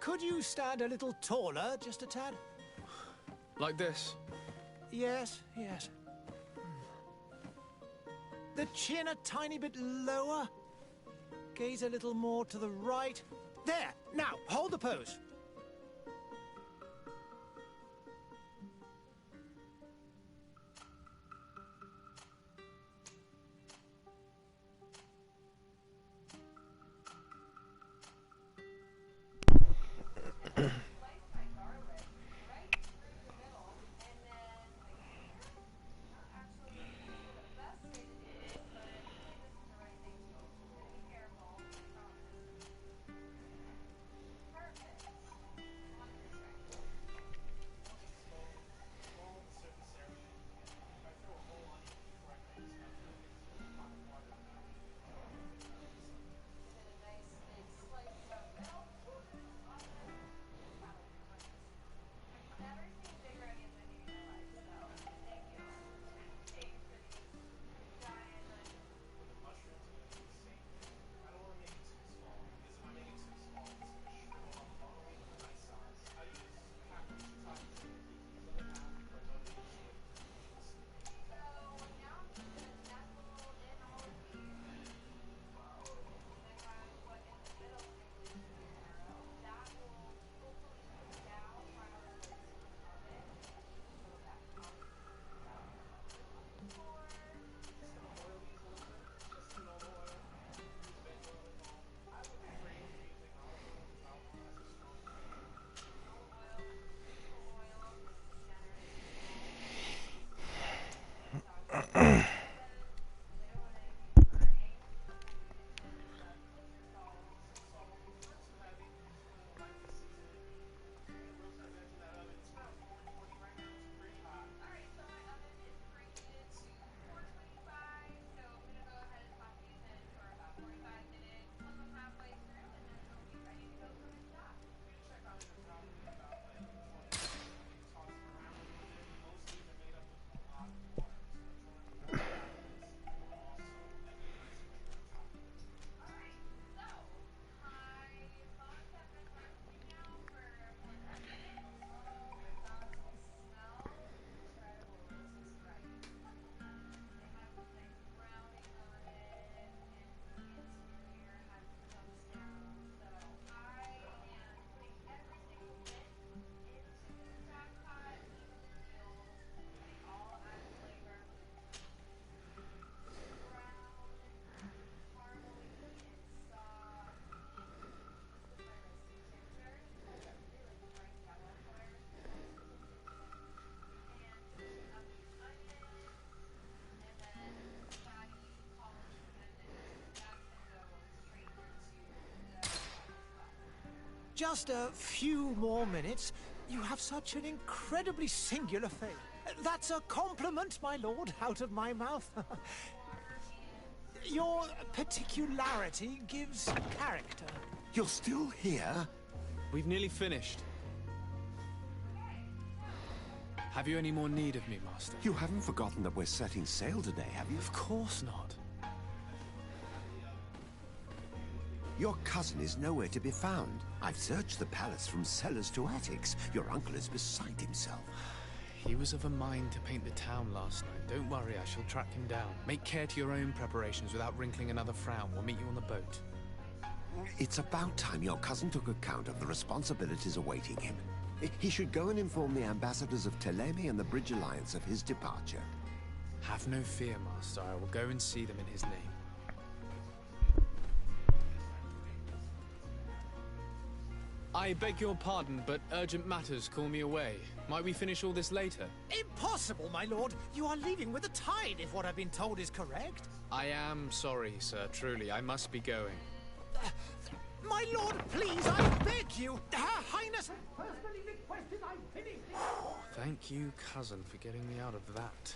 Could you stand a little taller, just a tad? Like this? Yes, yes. The chin a tiny bit lower. Gaze a little more to the right. There! Now, hold the pose. Just a few more minutes. You have such an incredibly singular face. That's a compliment, my lord, out of my mouth. Your particularity gives character. You're still here? We've nearly finished. Have you any more need of me, Master? You haven't forgotten that we're setting sail today, have you? Of course not. Your cousin is nowhere to be found. I've searched the palace from cellars to attics. Your uncle is beside himself. He was of a mind to paint the town last night. Don't worry, I shall track him down. Make care to your own preparations without wrinkling another frown. We'll meet you on the boat. It's about time your cousin took account of the responsibilities awaiting him. He should go and inform the ambassadors of Telemi and the Bridge Alliance of his departure. Have no fear, Master. I will go and see them in his name. I beg your pardon, but urgent matters call me away. Might we finish all this later? Impossible, my lord. You are leaving with the tide, if what I've been told is correct. I am sorry, sir. Truly, I must be going. My lord, please, I beg you. Her Highness personally requested I finish this. Thank you, cousin, for getting me out of that.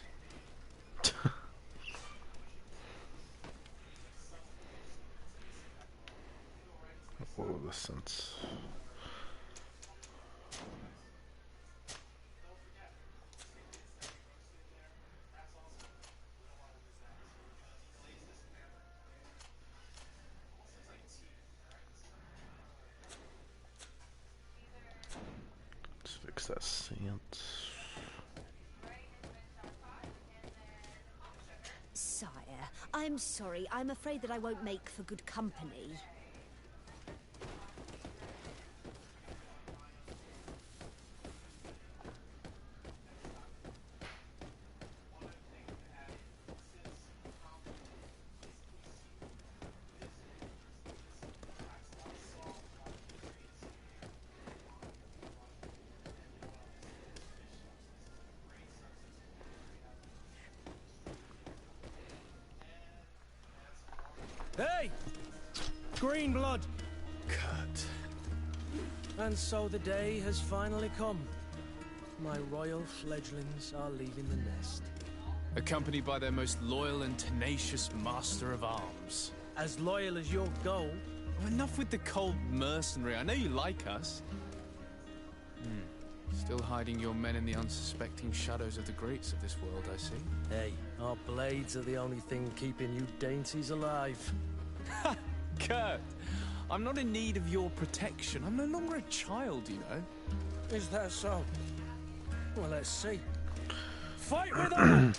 Whoa, the sense. Fix that scent. Sire, I'm sorry. I'm afraid that I won't make for good company. Hey! Green blood! Kurt. And so the day has finally come. My royal fledglings are leaving the nest. Accompanied by their most loyal and tenacious master of arms. As loyal as you'll go. Oh, enough with the cold mercenary. I know you like us. Still hiding your men in the unsuspecting shadows of the greats of this world, I see. Hey, our blades are the only thing keeping you dainties alive. Ha! Kurt! I'm not in need of your protection. I'm no longer a child, you know. Is that so? Well, let's see. Fight with them!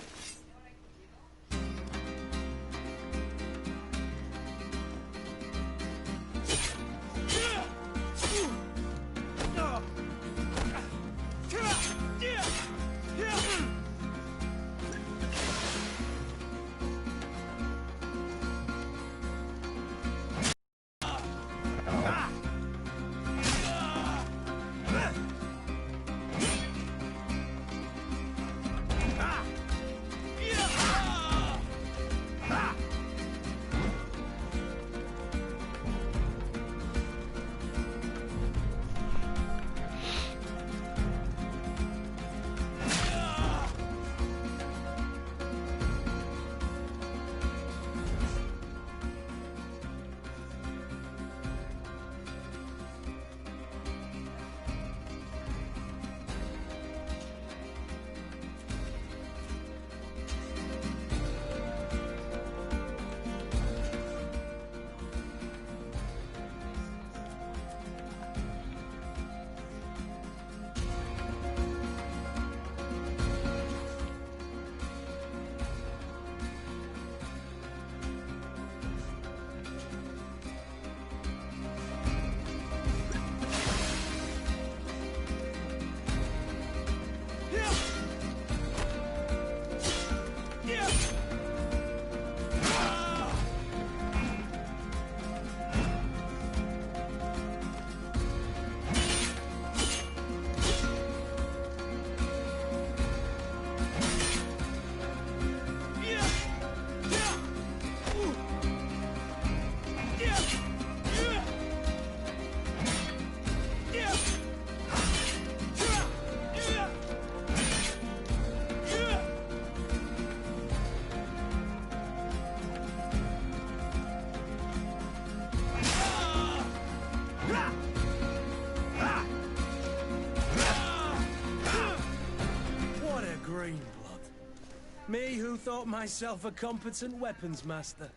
Me who thought myself a competent weapons master.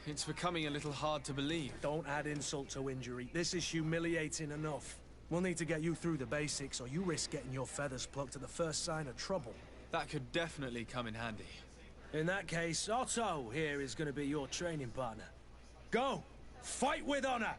It's becoming a little hard to believe. Don't add insult to injury. This is humiliating enough. We'll need to get you through the basics, or you risk getting your feathers plucked at the first sign of trouble. That could definitely come in handy. In that case, Otto here is going to be your training partner. Go! Fight with honor!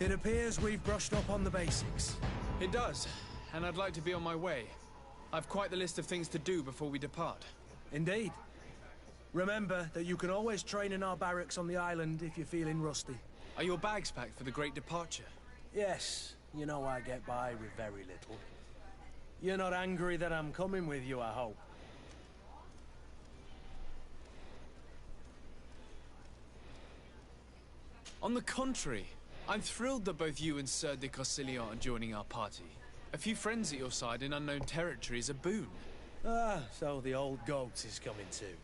It appears we've brushed up on the basics. It does, and I'd like to be on my way. I've quite the list of things to do before we depart. Indeed. Remember that you can always train in our barracks on the island if you're feeling rusty. Are your bags packed for the great departure? Yes, you know I get by with very little. You're not angry that I'm coming with you, I hope. On the contrary, I'm thrilled that both you and Sir de Cossilion are joining our party. A few friends at your side in unknown territory is a boon. Ah, so the old goat is coming too.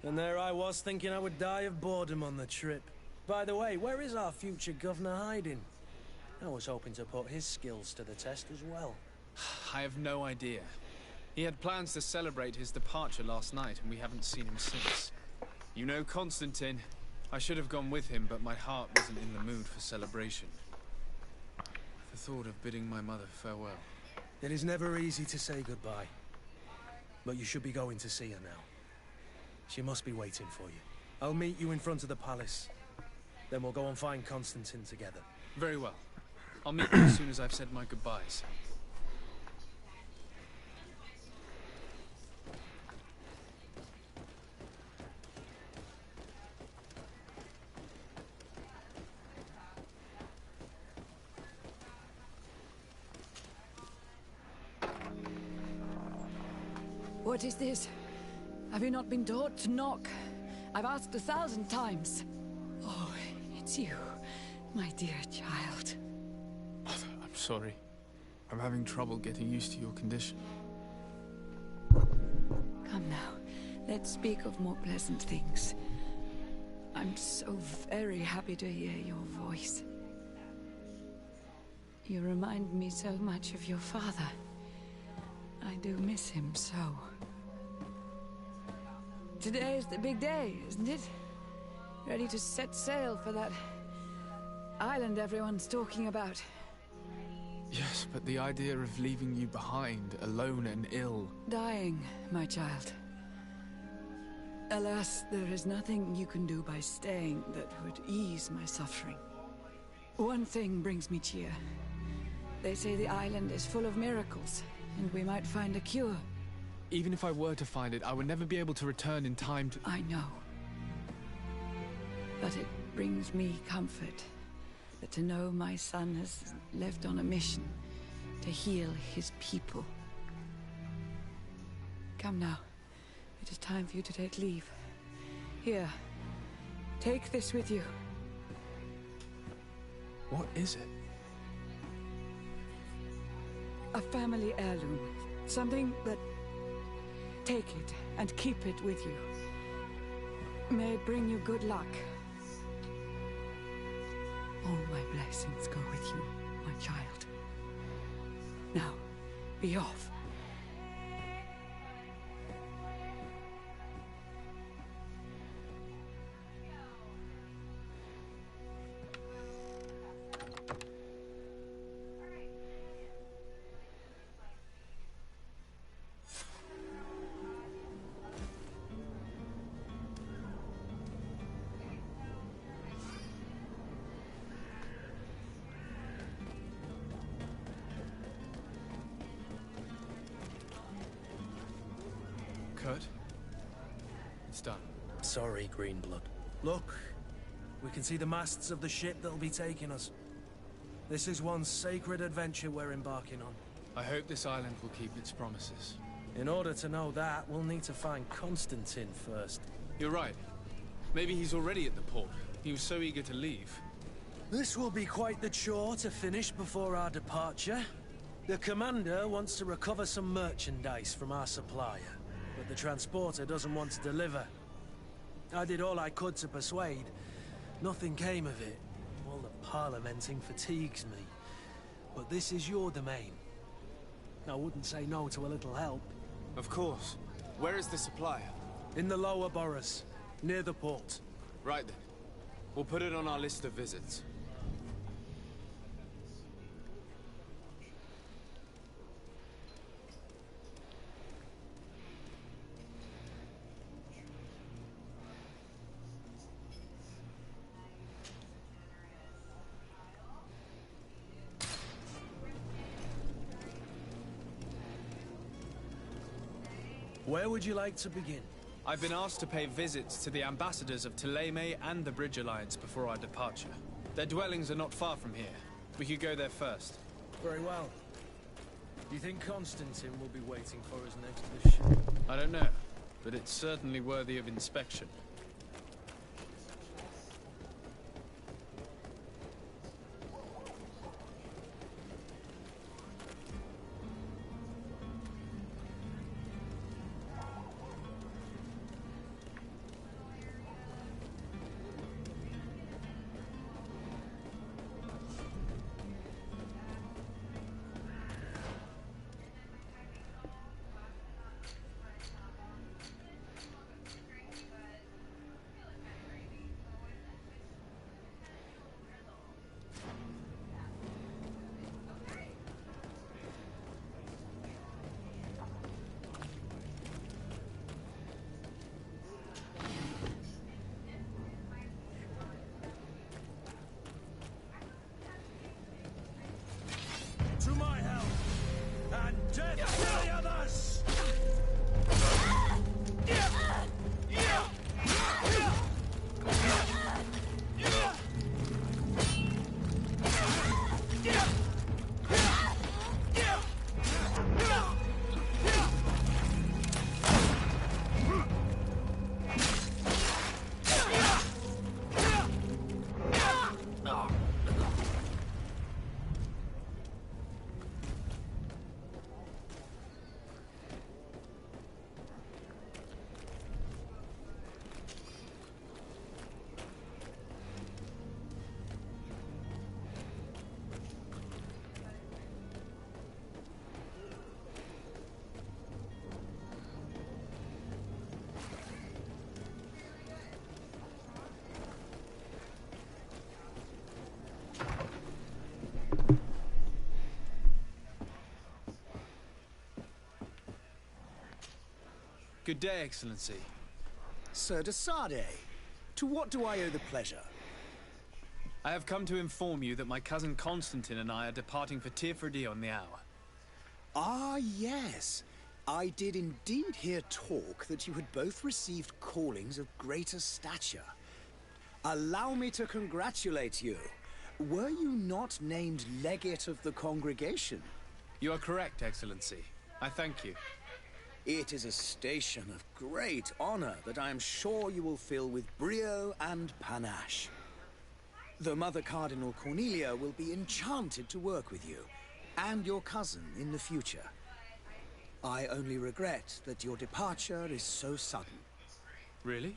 And there I was thinking I would die of boredom on the trip. By the way, where is our future governor hiding? I was hoping to put his skills to the test as well. I have no idea. He had plans to celebrate his departure last night, and we haven't seen him since. You know Constantine. I should have gone with him, but my heart wasn't in the mood for celebration. The thought of bidding my mother farewell. It is never easy to say goodbye. But you should be going to see her now. She must be waiting for you. I'll meet you in front of the palace. Then we'll go and find Constantine together. Very well. I'll meet you as soon as I've said my goodbyes. What is this? Have you not been taught to knock? I've asked 1,000 times. Oh, it's you, my dear child. I'm sorry. I'm having trouble getting used to your condition. Come now, let's speak of more pleasant things. I'm so very happy to hear your voice. You remind me so much of your father. I do miss him so. Today is the big day, isn't it? Ready to set sail for that island everyone's talking about. Yes, but the idea of leaving you behind, alone and ill... Dying, my child. Alas, there is nothing you can do by staying that would ease my suffering. One thing brings me cheer. They say the island is full of miracles, and we might find a cure. Even if I were to find it, I would never be able to return in time to... I know. But it brings me comfort that to know my son has left on a mission to heal his people. Come now. It is time for you to take leave. Here. Take this with you. What is it? A family heirloom. Something that... Take it and keep it with you. May it bring you good luck. All my blessings go with you, my child. Now, be off. Kurt? It's done. Sorry, Greenblood. Look, we can see the masts of the ship that'll be taking us. This is one sacred adventure we're embarking on. I hope this island will keep its promises. In order to know that, we'll need to find Constantine first. You're right. Maybe he's already at the port. He was so eager to leave. This will be quite the chore to finish before our departure. The commander wants to recover some merchandise from our supplier, but the transporter doesn't want to deliver. I did all I could to persuade. Nothing came of it. All the parliamenting fatigues me. But this is your domain. I wouldn't say no to a little help. Of course. Where is the supplier? In the lower boroughs, near the port. Right then. We'll put it on our list of visits. Where would you like to begin? I've been asked to pay visits to the ambassadors of Thélème and the Bridge Alliance before our departure. Their dwellings are not far from here. We could go there first. Very well. Do you think Constantine will be waiting for us next to the ship? I don't know, but it's certainly worthy of inspection. To my help, and death to the others! Good day, Excellency. Sir de Sardet, to what do I owe the pleasure? I have come to inform you that my cousin Constantine and I are departing for Tirfredi on the hour. Ah, yes. I did indeed hear talk that you had both received callings of greater stature. Allow me to congratulate you. Were you not named legate of the congregation? You are correct, Excellency. I thank you. It is a station of great honor that I am sure you will fill with brio and panache. The Mother Cardinal Cornelia will be enchanted to work with you, and your cousin in the future. I only regret that your departure is so sudden. Really?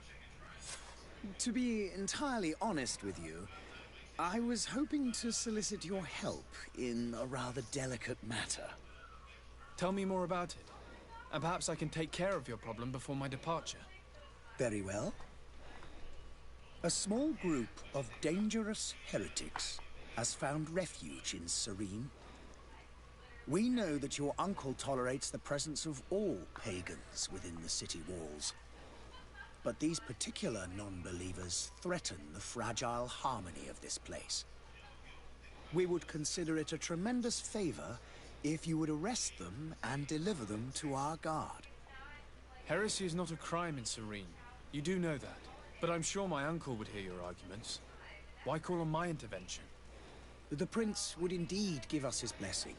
To be entirely honest with you, I was hoping to solicit your help in a rather delicate matter. Tell me more about it. And perhaps I can take care of your problem before my departure. Very well. A small group of dangerous heretics has found refuge in Serene. We know that your uncle tolerates the presence of all pagans within the city walls. But these particular non-believers threaten the fragile harmony of this place. We would consider it a tremendous favor if you would arrest them and deliver them to our guard. Heresy is not a crime in Serene. You do know that. But I'm sure my uncle would hear your arguments. Why call on my intervention? The prince would indeed give us his blessing,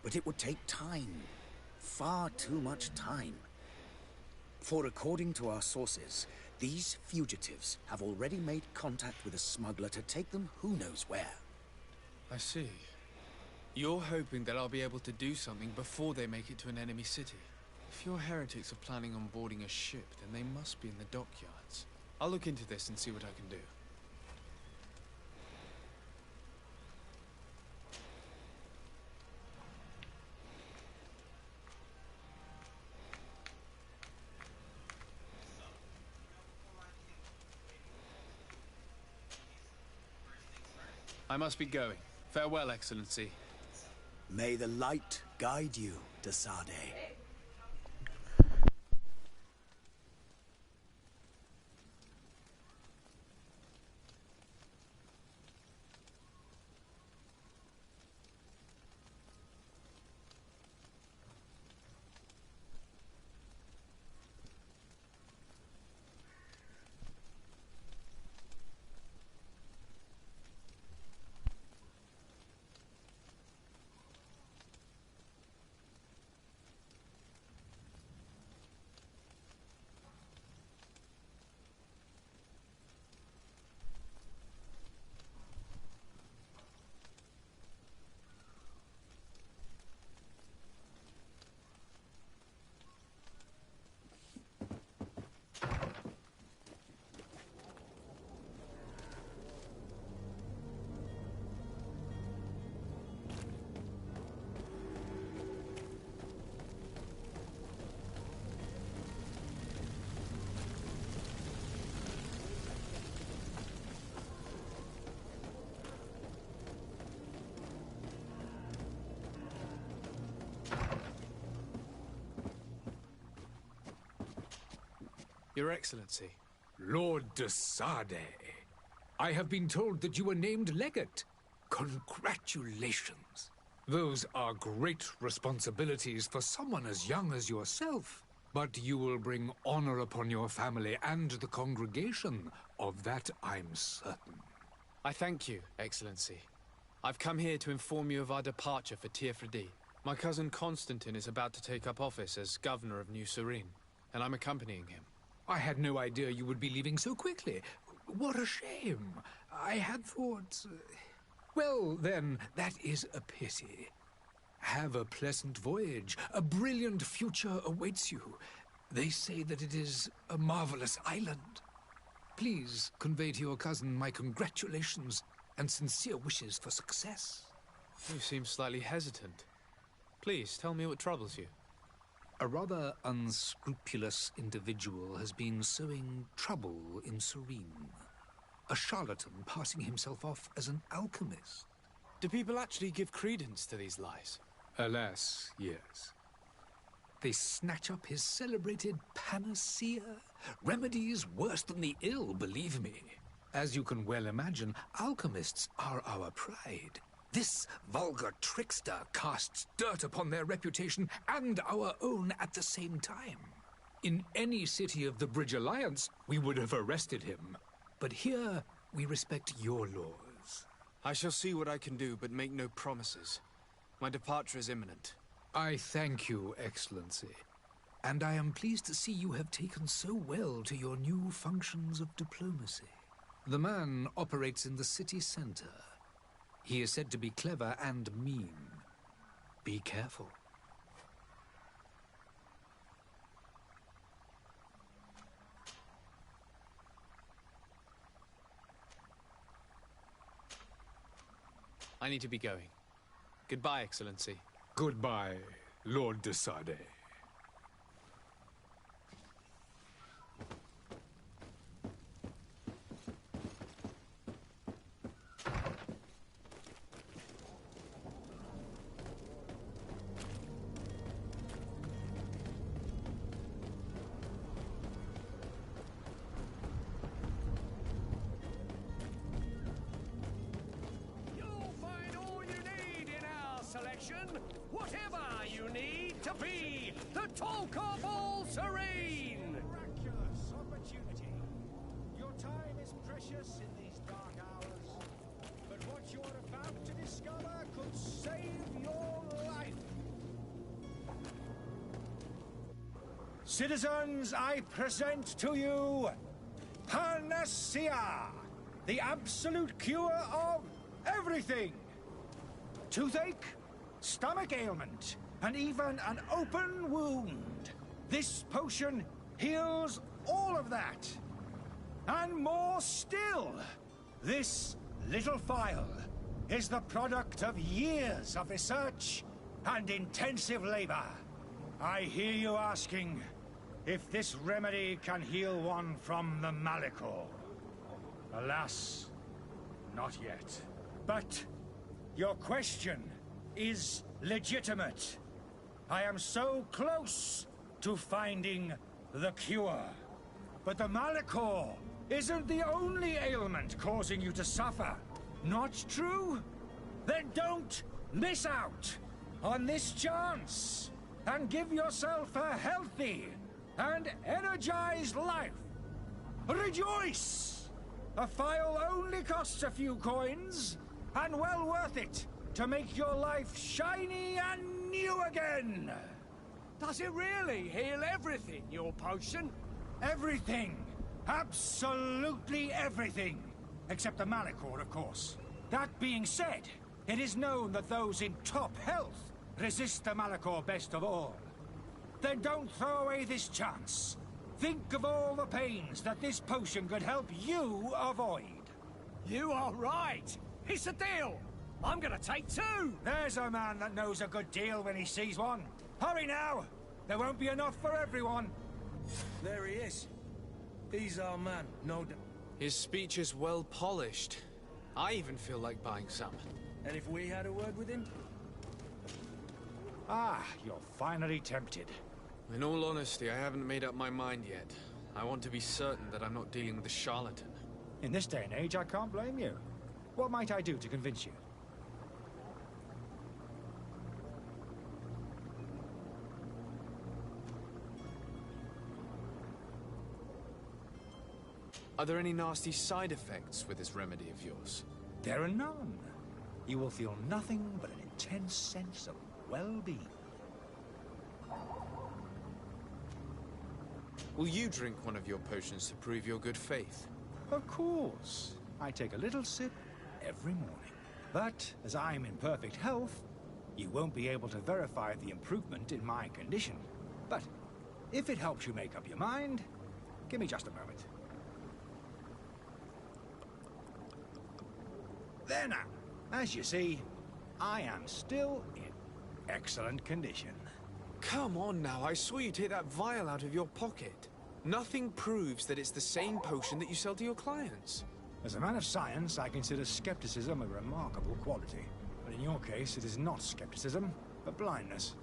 but it would take time. Far too much time. For according to our sources, these fugitives have already made contact with a smuggler to take them who knows where. I see. You're hoping that I'll be able to do something before they make it to an enemy city. If your heretics are planning on boarding a ship, then they must be in the dockyards. I'll look into this and see what I can do. I must be going. Farewell, Excellency. May the light guide you, de Sardet. Your Excellency. Lord de Sade, I have been told that you were named legate. Congratulations. Those are great responsibilities for someone as young as yourself. But you will bring honor upon your family and the congregation. Of that, I'm certain. I thank you, Excellency. I've come here to inform you of our departure for Tearfredi. My cousin Constantine is about to take up office as governor of New Serene, and I'm accompanying him. I had no idea you would be leaving so quickly. What a shame. I had thought... Well, then, that is a pity. Have a pleasant voyage. A brilliant future awaits you. They say that it is a marvelous island. Please convey to your cousin my congratulations and sincere wishes for success. You seem slightly hesitant. Please, tell me what troubles you. A rather unscrupulous individual has been sowing trouble in Serene. A charlatan passing himself off as an alchemist. Do people actually give credence to these lies? Alas, yes. They snatch up his celebrated panacea. Remedies worse than the ill, believe me. As you can well imagine, alchemists are our pride. This vulgar trickster casts dirt upon their reputation and our own at the same time. In any city of the Bridge Alliance, we would have arrested him. But here, we respect your laws. I shall see what I can do, but make no promises. My departure is imminent. I thank you, Excellency. And I am pleased to see you have taken so well to your new functions of diplomacy. The man operates in the city center. He is said to be clever and mean. Be careful. I need to be going. Goodbye, Excellency. Goodbye, Lord de Sade. Whatever you need to be the talk of all Serene! Miraculous opportunity. Your time is precious in these dark hours, but what you're about to discover could save your life. Citizens, I present to you Panacea, the absolute cure of everything. Toothache, stomach ailment, and even an open wound. This potion heals all of that. And more still. This little phial is the product of years of research and intensive labor. I hear you asking if this remedy can heal one from the Malachor. Alas, not yet. But your question is legitimate. I am so close to finding the cure. But the Malachor isn't the only ailment causing you to suffer. Not true? Then don't miss out on this chance and give yourself a healthy and energized life. Rejoice! A phial only costs a few coins, and well worth it to make your life shiny and new again! Does it really heal everything, your potion? Everything! Absolutely everything! Except the Malachor, of course. That being said, it is known that those in top health resist the Malachor best of all. Then don't throw away this chance. Think of all the pains that this potion could help you avoid. You are right! It's a deal! I'm gonna take two! There's a man that knows a good deal when he sees one. Hurry now! There won't be enough for everyone. There he is. He's our man, no doubt. His speech is well polished. I even feel like buying some. And if we had a word with him? Ah, you're finally tempted. In all honesty, I haven't made up my mind yet. I want to be certain that I'm not dealing with a charlatan. In this day and age, I can't blame you. What might I do to convince you? Are there any nasty side effects with this remedy of yours? There are none. You will feel nothing but an intense sense of well-being. Will you drink one of your potions to prove your good faith? Of course. I take a little sip every morning. But as I'm in perfect health, you won't be able to verify the improvement in my condition. But if it helps you make up your mind, give me just a moment. There now. As you see, I am still in excellent condition. Come on now, I saw you take that vial out of your pocket. Nothing proves that it's the same potion that you sell to your clients. As a man of science, I consider skepticism a remarkable quality. But in your case, it is not skepticism, but blindness.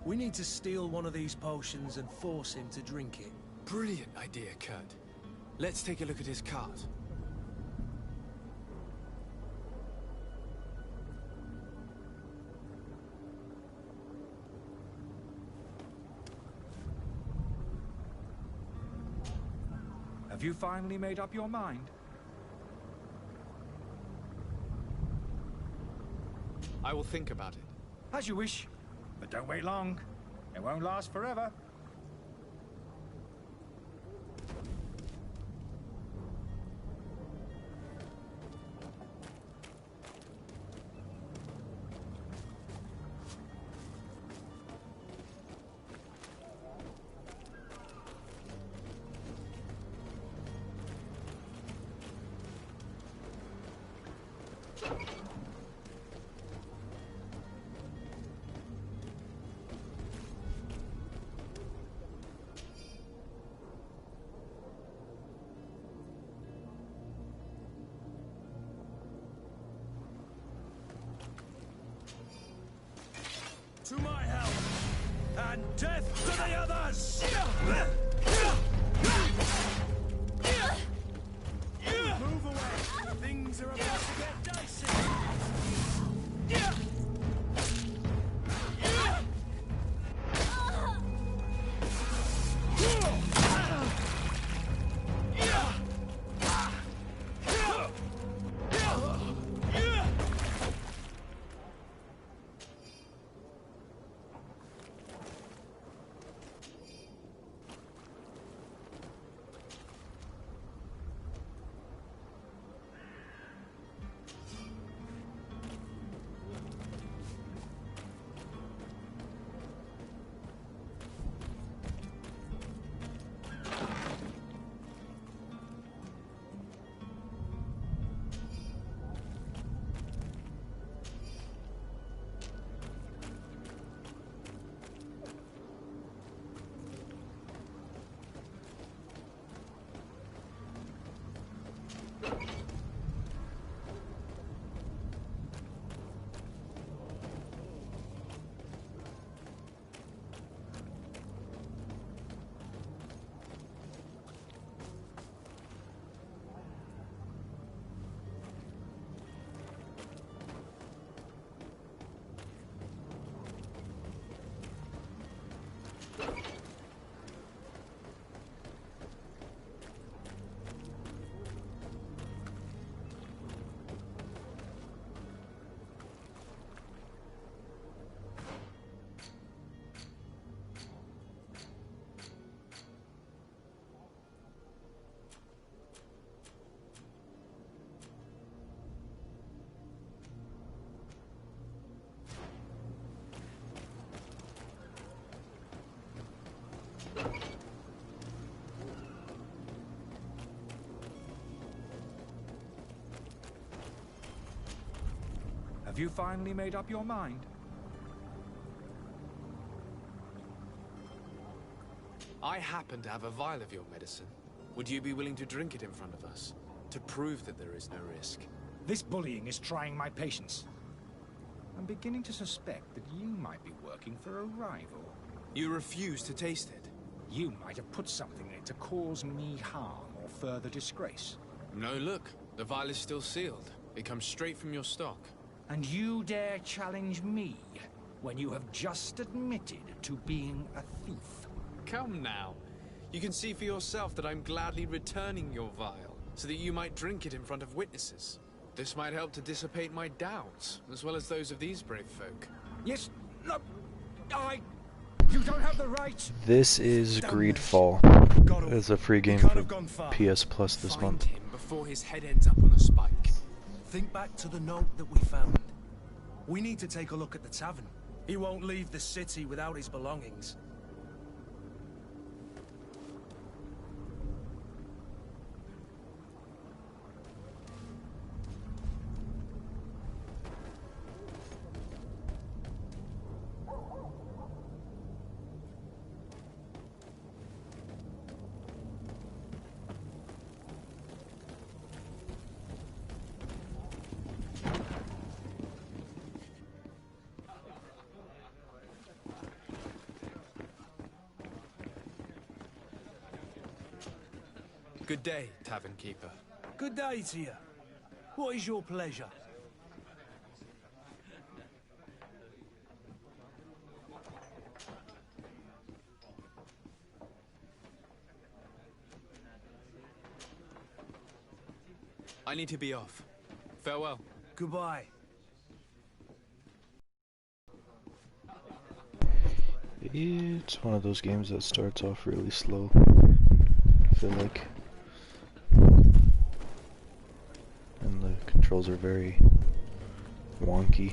We need to steal one of these potions and force him to drink it. Brilliant idea, Kurt. Let's take a look at his cart. Have you finally made up your mind? I will think about it. As you wish, but don't wait long. It won't last forever. To my help, and death to the others! Move away! Things are about to get dicey! Have you finally made up your mind? I happen to have a vial of your medicine. Would you be willing to drink it in front of us? To prove that there is no risk? This bullying is trying my patience. I'm beginning to suspect that you might be working for a rival. You refuse to taste it? You might have put something in it to cause me harm or further disgrace. No, look. The vial is still sealed. It comes straight from your stock. And you dare challenge me when you have just admitted to being a thief? Come now. You can see for yourself that I'm gladly returning your vial, so that you might drink it in front of witnesses. This might help to dissipate my doubts, as well as those of these brave folk. Yes, no, you don't have the right. This is Greedfall. It's a free game for PS Plus this month. Find him before his head ends up on a spike. Think back to the note that we found. We need to take a look at the tavern. He won't leave the city without his belongings. Good day, tavern keeper. Good day to you. What is your pleasure? I need to be off. Farewell. Goodbye. It's one of those games that starts off really slow, I feel like. And the controls are very wonky.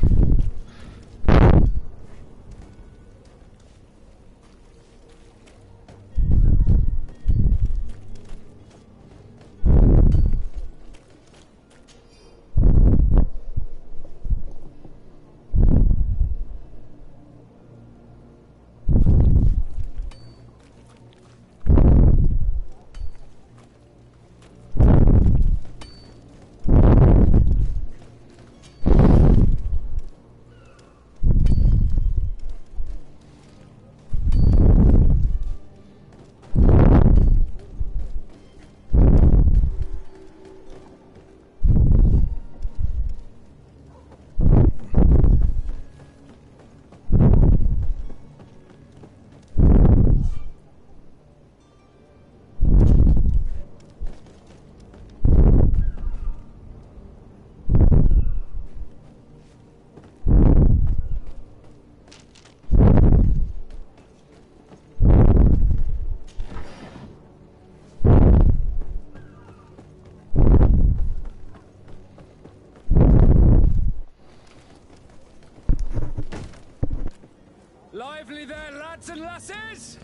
Lively there, lads and lasses!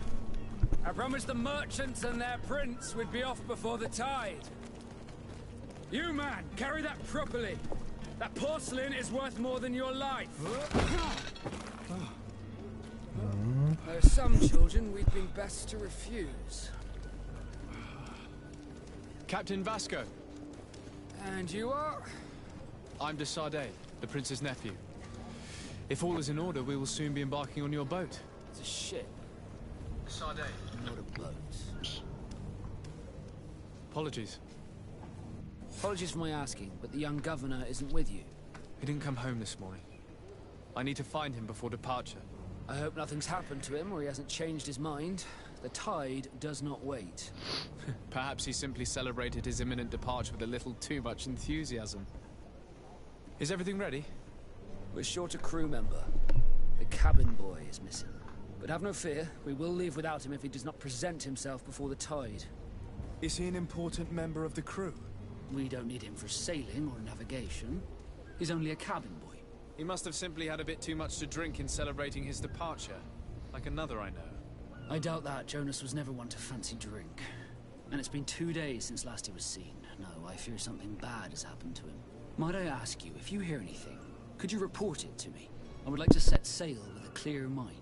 I promised the merchants and their prince we'd be off before the tide. You, man, carry that properly. That porcelain is worth more than your life. There are some children we'd be best to refuse. Captain Vasco. And you are? I'm de Sardet, the prince's nephew. If all is in order, we will soon be embarking on your boat. It's a ship. Sardet. Not a boat. Apologies. Apologies for my asking, but the young governor isn't with you. He didn't come home this morning. I need to find him before departure. I hope nothing's happened to him or he hasn't changed his mind. The tide does not wait. Perhaps he simply celebrated his imminent departure with a little too much enthusiasm. Is everything ready? We're short a crew member. The cabin boy is missing. But have no fear, we will leave without him if he does not present himself before the tide. Is he an important member of the crew? We don't need him for sailing or navigation. He's only a cabin boy. He must have simply had a bit too much to drink in celebrating his departure. Like another I know. I doubt that. Jonas was never one to fancy drink. And it's been 2 days since last he was seen. No, I fear something bad has happened to him. Might I ask you, if you hear anything, could you report it to me? I would like to set sail with a clear mind.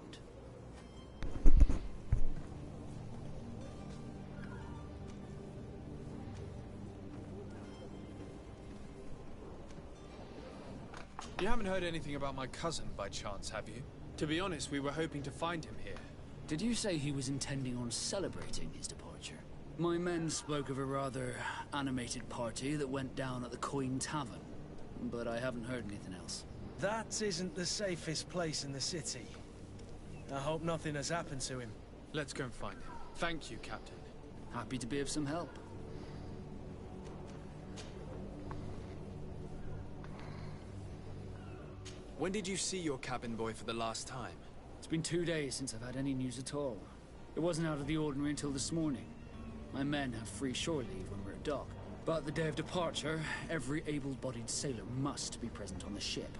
You haven't heard anything about my cousin by chance, have you? To be honest, we were hoping to find him here. Did you say he was intending on celebrating his departure? My men spoke of a rather animated party that went down at the Coin Tavern, but I haven't heard anything else. That isn't the safest place in the city. I hope nothing has happened to him. Let's go and find him. Thank you, Captain. Happy to be of some help. When did you see your cabin boy for the last time? It's been 2 days since I've had any news at all. It wasn't out of the ordinary until this morning. My men have free shore leave when we're at dock. But the day of departure, every able-bodied sailor must be present on the ship.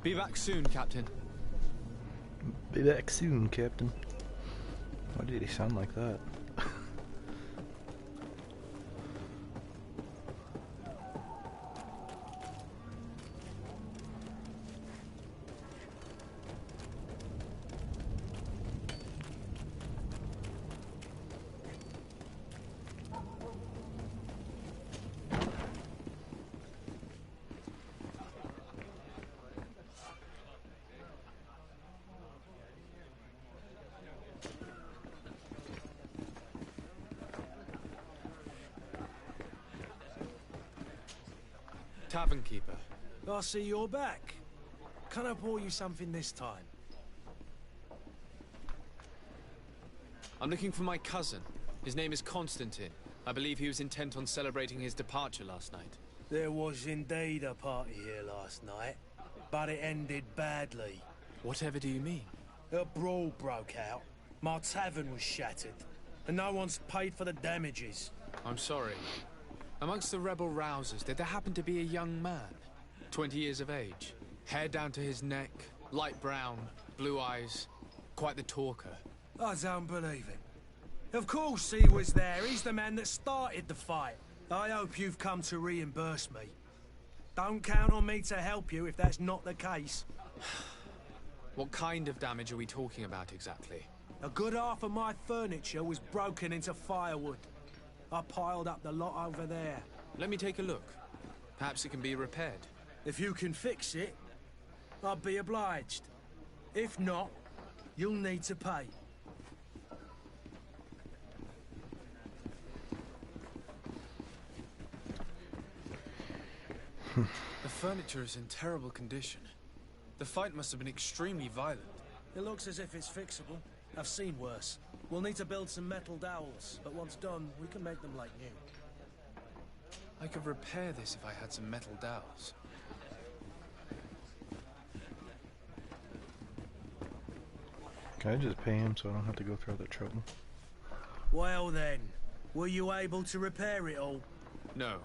Be back soon, Captain. Be back soon, Captain. Why did he sound like that? Tavern keeper. I see you're back. Can I pour you something this time? I'm looking for my cousin. His name is Constantine. I believe he was intent on celebrating his departure last night. There was indeed a party here last night, but it ended badly. Whatever do you mean? A brawl broke out. My tavern was shattered, and no one's paid for the damages. I'm sorry. Amongst the rebel rousers, did there happen to be a young man? 20 years of age. Hair down to his neck, light brown, blue eyes. Quite the talker. I don't believe it. Of course he was there. He's the man that started the fight. I hope you've come to reimburse me. Don't count on me to help you if that's not the case. What kind of damage are we talking about exactly? A good half of my furniture was broken into firewood. I piled up the lot over there. Let me take a look. Perhaps it can be repaired. If you can fix it, I'll be obliged. If not, you'll need to pay. The furniture is in terrible condition. The fight must have been extremely violent. It looks as if it's fixable. I've seen worse. We'll need to build some metal dowels, but once done, we can make them like new. I could repair this if I had some metal dowels. Can I just pay him so I don't have to go through all that trouble? Well then, were you able to repair it all? No,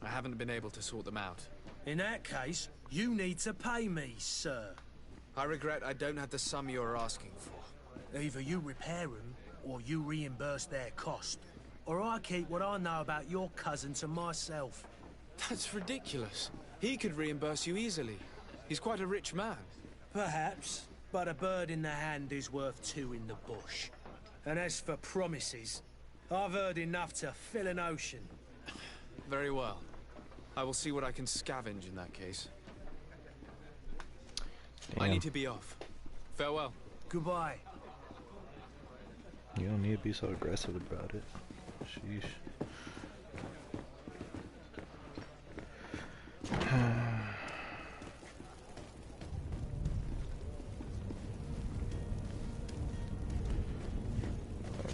I haven't been able to sort them out. In that case, you need to pay me, sir. I regret I don't have the sum you're asking for. Either you repair them, or you reimburse their cost. Or I keep what I know about your cousin to myself. That's ridiculous. He could reimburse you easily. He's quite a rich man. Perhaps, but a bird in the hand is worth two in the bush. And as for promises, I've heard enough to fill an ocean. Very well. I will see what I can scavenge in that case. Damn. I need to be off. Farewell. Goodbye. You don't need to be so aggressive about it. Sheesh.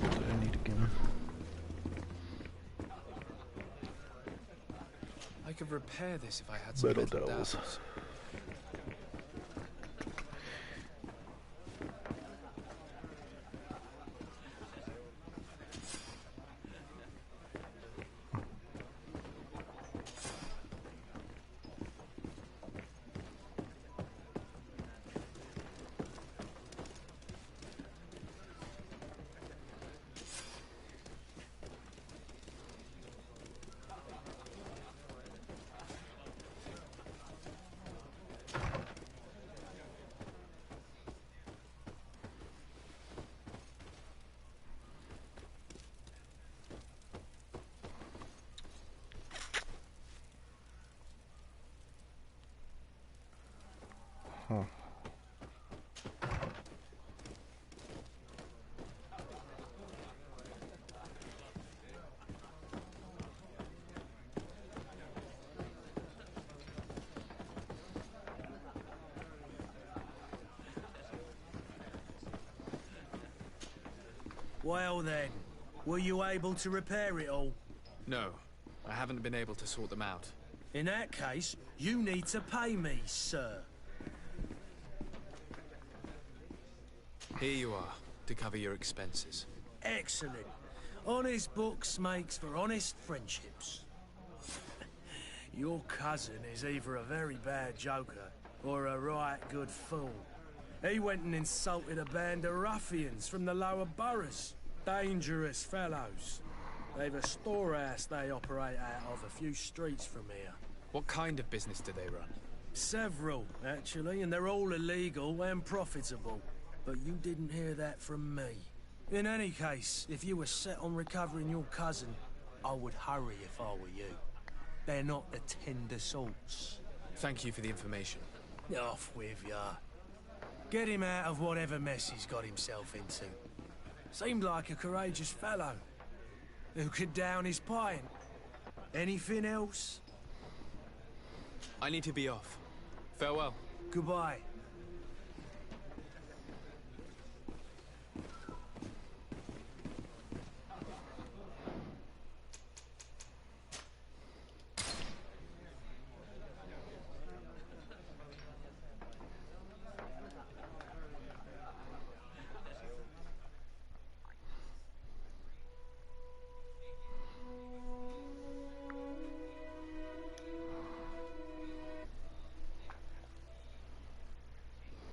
What do I need again? I could repair this if I had some Metal metal dowels. dowels. Well then, were you able to repair it all? No, I haven't been able to sort them out. In that case, you need to pay me, sir. Here you are, to cover your expenses. Excellent. Honest books makes for honest friendships. Your cousin is either a very bad joker or a right good fool. He went and insulted a band of ruffians from the lower boroughs. Dangerous fellows. They've a storehouse they operate out of a few streets from here. What kind of business do they run? Several, actually, and they're all illegal and profitable. But you didn't hear that from me. In any case, if you were set on recovering your cousin, I would hurry if I were you. They're not the tender sorts. Thank you for the information. Off with ya. Get him out of whatever mess he's got himself into. Seemed like a courageous fellow who could down his pint. Anything else? I need to be off. Farewell. Goodbye.